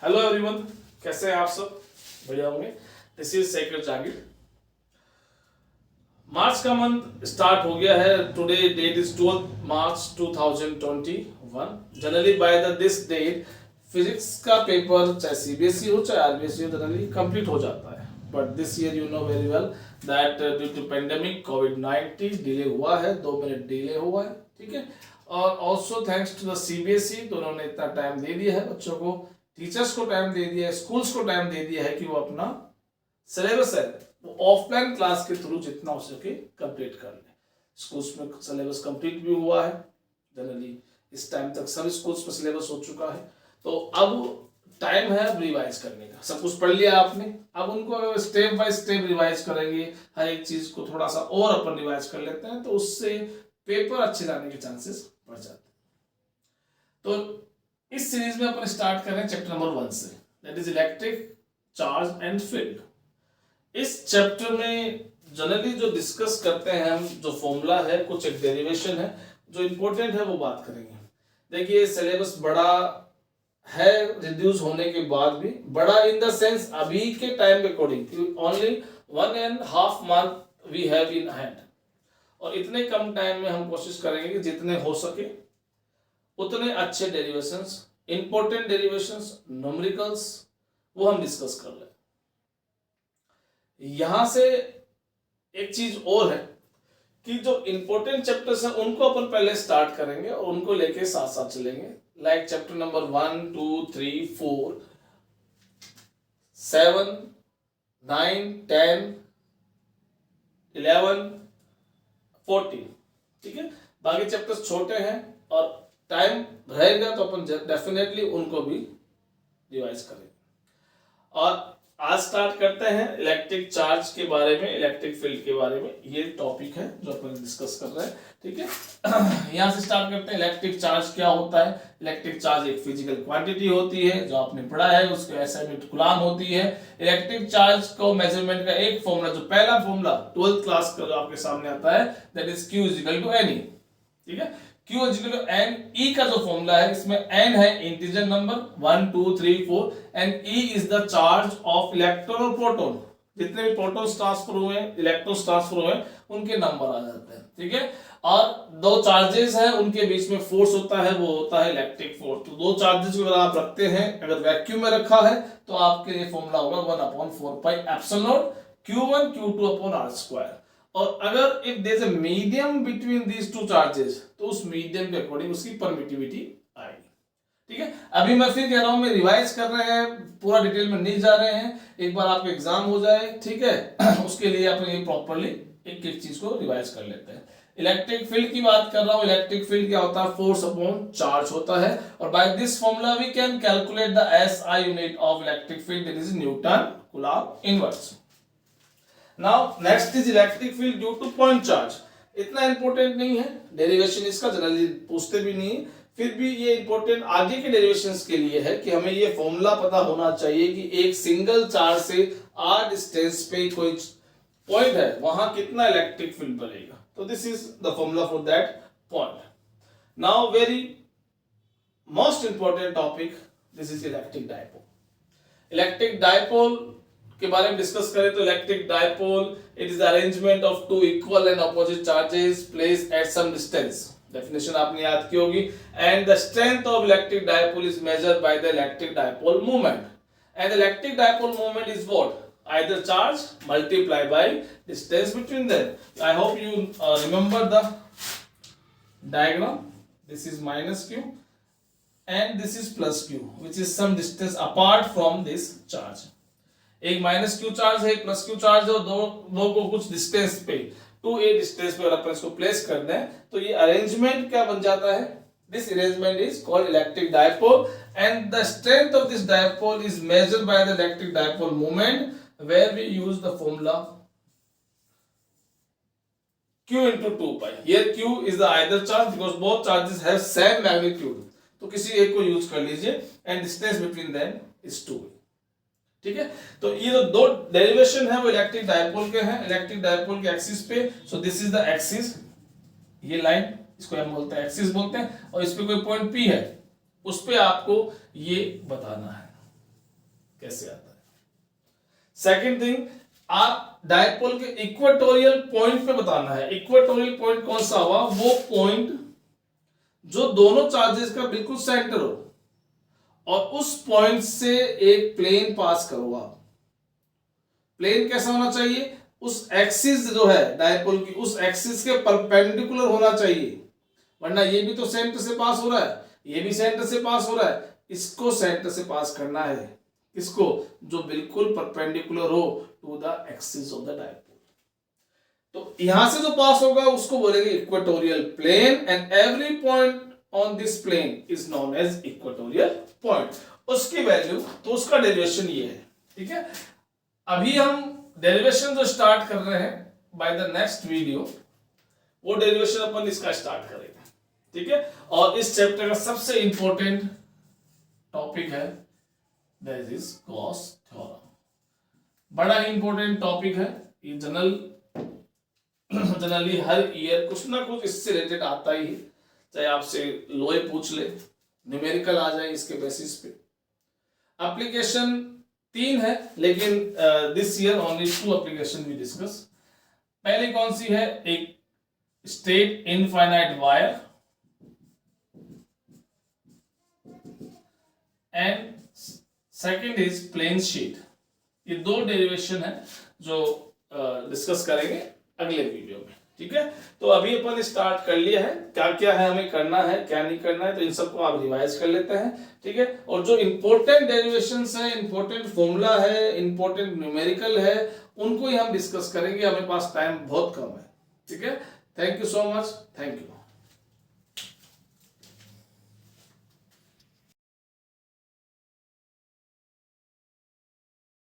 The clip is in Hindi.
हेलो एवरीवन, कैसे हैं आप सब? बढ़िया होंगे। This is Shekhar Jagir. March का मंथ स्टार्ट हो गया है। Today date is 12 March 2021। Generally by the this date physics का पेपर चाहे सीबीएसई हो चाहे आरबीएसई हो जनरली कंप्लीट हो जाता है। But this year you know very well that due to pandemic कोविड-19 डिले हुआ है, 2 मिनट डिले हुआ है। ठीक है। और also thanks to the CBSE, तो उन्होंने इतना टाइम दे दिया है बच्चों को, टीचर्स को टाइम दे दिया है, स्कूल्स को टाइम दे दिया है कि वो अपना सिलेबस है वो ऑफलाइन क्लास के थ्रू जितना हो सके कंप्लीट कर ले। स्कूल्स में सिलेबस कंप्लीट भी हुआ है। जनरली इस टाइम तक सभी स्कूल्स में सिलेबस हो चुका है। तो अब टाइम है अब रिवाइज करने का। सब कुछ पढ़ लिया आपने, अब उनको अगर स्टेप बाय स्टेप रिवाइज करेंगे, हर एक चीज को थोड़ा सा और अपन रिवाइज कर लेते हैं तो उससे पेपर अच्छे जाने के चांसेस बढ़ जाते हैं। तो इस सीरीज में अपन स्टार्ट कर रहे हैं चैप्टर नंबर 1 से, that is electric charge and field. इस चैप्टर में जनरली जो डिस्कस करते हैं हम, जो फॉर्मूला है, कुछ एक डेरिवेशन है जो इंपॉर्टेंट है, वो बात करेंगे। देखिए सिलेबस बड़ा है रिड्यूस होने के बाद भी, बड़ा इन द सेंस अभी के टाइम के according only 1.5 month we have in hand, और इतने कम टाइम में हम कोशिश करेंगे कि जितने हो सके उतने अच्छे डेरिवेशंस, इंपॉर्टेंट डेरिवेशंस, न्यूमेरिकल्स वो हम डिस्कस कर लें। यहां से एक चीज और है कि जो इंपॉर्टेंट चैप्टर्स हैं उनको अपन पहले स्टार्ट करेंगे और उनको लेके साथ साथ चलेंगे। Like chapter number 1, 2, 3, 4, 7, 9, 10, 11, 14। ठीक है। बाकी चैप्टर्स छोटे हैं और टाइम रहेगा तो अपन डेफिनेटली उनको भी रिवाइज करेंगे। और आज स्टार्ट करते हैं इलेक्ट्रिक चार्ज के बारे में, इलेक्ट्रिक फील्ड के बारे में। ये टॉपिक है जो अपन डिस्कस कर रहे हैं। ठीक है। यहां से स्टार्ट करते हैं। इलेक्ट्रिक चार्ज क्या होता है? इलेक्ट्रिक चार्ज एक फिजिकल क्वांटिटी होती है जो आपने पढ़ा है, उसके एसआई यूनिट कूलाम होती है। इलेक्ट्रिक चार्ज को मेजरमेंट का एक फॉर्मूला, जो पहला फॉर्मूला 12th क्लास का जो आपके सामने आता है, that is Q equal to N। ठीक है। Q equal to N। E का जो फॉर्मूला है, इसमें N है integer number 1, 2, 3, 4 and E is the charge of electron और प्रोटॉन। जितने भी प्रोटॉन्स ट्रांसफर हुए, इलेक्ट्रॉन्स ट्रांसफर हुए, उनके नंबर आ जाते हैं। ठीक है। और दो चार्जेस हैं, उनके बीच में फोर्स होता है, वो होता है इलेक्ट्रिक फोर्स। तो दो चार्जेस को अगर आप रखते हैं, अगर वैक्यूम में रखा है, तो आपके लिए फॉर्मूला होगा 1/4 pi epsilon naught Q1 Q2 upon R square. और अगर if there is a medium between these two charges, तो उस मीडियम के अकॉर्डिंग उसकी परमिटिविटी आएगी। ठीक है। अभी मैं फिर कह रहा हूं, मैं रिवाइज कर रहे हैं, पूरा डिटेल में नहीं जा रहे हैं। एक बार आपका एग्जाम हो जाए, ठीक है, उसके लिए अपन ये प्रॉपर्ली एक एक चीज को रिवाइज कर लेते हैं। इलेक्ट्रिक फील्ड की बात कर रहा हूं। इलेक्ट्रिक फील्ड क्या होता है? फोर्स अपॉन चार्ज होता है। और by this formula we can calculate the SI unit of electric field, that is newton coulomb inverse. Now next is electric field due to point charge. इतना इंपॉर्टेंट नहीं है, डेरिवेशन इसका जनरली पूछते भी नहीं, फिर भी ये इंपॉर्टेंट आगे के डेरिवेशंस के लिए है कि हमें ये फॉर्मूला पता होना चाहिए कि एक सिंगल चार्ज से r डिस्टेंस पे कोई पॉइंट है, वहां कितना इलेक्ट्रिक फील्ड बनेगा। तो this is the formula for that point. Now very most important topic, this is electric dipole. Electric dipole के बारे में डिस्कस करें तो electric dipole it is arrangement of two equal and opposite charges placed at some distance. Definition आपने याद की होगी। And the strength of electric dipole is measured by the electric dipole moment. And electric dipole moment is what? either charge multiplied by distance between them. I hope you remember the diagram. This is minus q and this is plus q, which is some distance apart from this charge. एक माइनस क्यू चार्ज है, प्लस क्यू चार्ज है, दो को कुछ डिस्टेंस पे, 2a डिस्टेंस पे अपन इसको प्लेस कर दें तो ये अरेंजमेंट क्या बन जाता है? This arrangement is called electric dipole and the strength of this dipole is measured by the electric dipole moment, where we use the formula Q into 2 pi. Here Q is the either charge because both charges have same magnitude. तो किसी एक को यूज कर लीजिए and distance between them is 2. ठीक है। तो ये जो दो डेरिवेशन है वो इलेक्ट्रिक डायपोल के हैं, इलेक्ट्रिक डायपोल के एक्सिस पे। So this is the axis, ये लाइन, इसको हम बोलते हैं एक्सिस बोलते हैं, और इस पे कोई पॉइंट P है, उस पे आपको ये बताना है। कैसे आता है। सेकंड थिंग, आप डायपोल के इक्वेटोरियल पॉइंट पे बताना है। इक्वेटोरियल पॉइंट कौन सा हुआ? वो पॉइंट जो दोनों चार्जेस का बिल्कुल सेंटर हो और उस पॉइंट से एक प्लेन पास करो आप। प्लेन कैसा होना चाहिए? उस एक्सिस जो है डायपोल की, उस एक्सिस के परपेंडिकुलर होना चाहिए, वरना ये भी तो सेंटर से पास हो रहा है, ये भी सेंटर से पास हो रहा है, इसको सेंटर से पास करना है। किसको? जो बिल्कुल परपेंडिकुलर हो to the axis of the dipole. तो यहां से जो पास होगा उसको बोलेंगे equatorial plane, and every point on this plane is known as equatorial point. उसकी वैल्यू, तो उसका डेरिवेशन ये है। ठीक है, अभी हम डेरिवेशन जो स्टार्ट कर रहे हैं बाय द नेक्स्ट वीडियो, वो डेरिवेशन अपन इसका स्टार्ट करेंगे। ठीक है, और इस चैप्टर का सबसे इंपॉर्टेंट टॉपिक है दैट इज गॉस थ्योरम। बड़ा ही इंपॉर्टेंट टॉपिक है ये। जनरली हर ईयर कुछ ना कुछ इससे रिलेटेड आता ही, चाहे आपसे लोए पूछ ले, न्यूमेरिकल आ जाए इसके बेसिस पे। एप्लीकेशन 3 है, लेकिन this year only 2 application we discuss. पहली कौन सी है? एक straight infinite wire and second is plane sheet. ये 2 डेरिवेशन है जो डिस्कस करेंगे अगले वीडियो में। ठीक है, तो अभी अपन स्टार्ट कर लिया है, क्या क्या है हमें करना है, क्या नहीं करना है, तो इन सबको आप रिवाइज कर लेते हैं। ठीक है, और जो इंपॉर्टेंट डेरिवेशंस है, इंपॉर्टेंट फॉर्मूला है, इंपॉर्टेंट न्यूमेरिकल है, उनको ही हम डिस्कस करेंगे। हमें पास टाइम बहुत कम है। ठीक है, thank you so much, thank you.